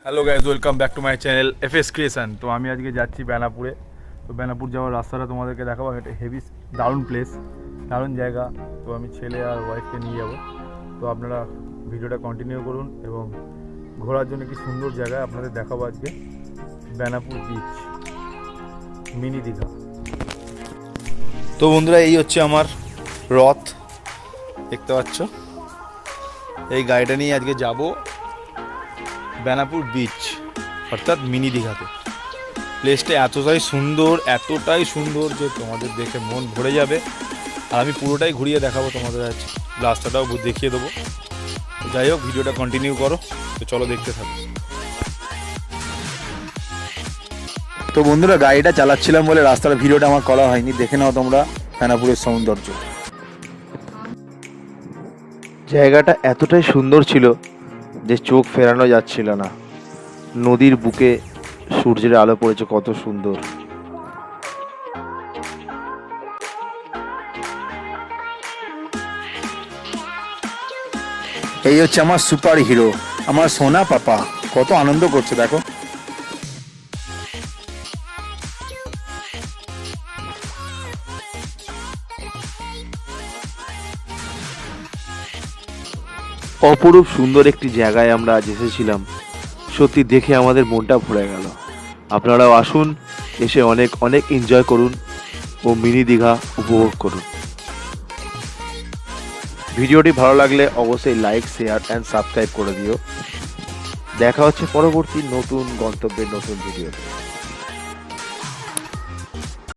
Hello guys, welcome back to my channel FS creation. তো আমি আজকে যাচ্ছি বেনাপুরে। তো বেনাপুর যাওয়ার রাস্তাটা তোমাদেরকে দেখাবো। একটা হেভি দারুণ প্লেস, দারুণ জায়গা। তো আমি ছেলে আর ওয়াইফকে নিয়ে যাব। তো আপনারা ভিডিওটা কন্টিনিউ করুন এবং ঘোরার জন্য কি সুন্দর জায়গা আপনাদের দেখাবো আজকে। Benapur beach, mini Digha. তো বন্ধুরা, এই হচ্ছে আমার রথ, দেখতে পাচ্ছ। এই গাড়িটা নিয়ে আজকে যাব বেনাপুর বিচ অর্থাৎ মিনি দীঘাতে। প্লেসটা এতটাই সুন্দর যে তোমাদের দেখে মন ভরে যাবে। আর আমি পুরোটাই ঘুরিয়ে দেখাবো তোমাদের, আজ রাস্তাটাও দেখিয়ে দেবো। যাই হোক, ভিডিওটা কন্টিনিউ করো। তো চলো দেখতে থাকো। তো বন্ধুরা, গাড়িটা চালাচ্ছিলাম বলে রাস্তার ভিডিওটা আমার করা হয়নি। দেখে নাও তোমরা বেনাপুরের সৌন্দর্য। জায়গাটা এতটাই সুন্দর ছিল যে চোখ ফেরানো যাচ্ছিল না। নদীর বুকে সূর্যের আলো পড়েছে, কত সুন্দর। এই হচ্ছে আমার সুপার হিরো, আমার সোনা পাপা। কত আনন্দ করছে দেখো। অপরূপ সুন্দর একটি জায়গায় আমরা আজ এসেছিলাম। সত্যি দেখে আমাদের মনটা ভরে গেল। আপনারাও আসুন, এসে অনেক অনেক এনজয় করুন ও মিনি দীঘা উপভোগ করুন। ভিডিওটি ভালো লাগলে অবশ্যই লাইক, শেয়ার অ্যান্ড সাবস্ক্রাইব করে দিও। দেখা হচ্ছে পরবর্তী নতুন গন্তব্যের নতুন ভিডিওতে।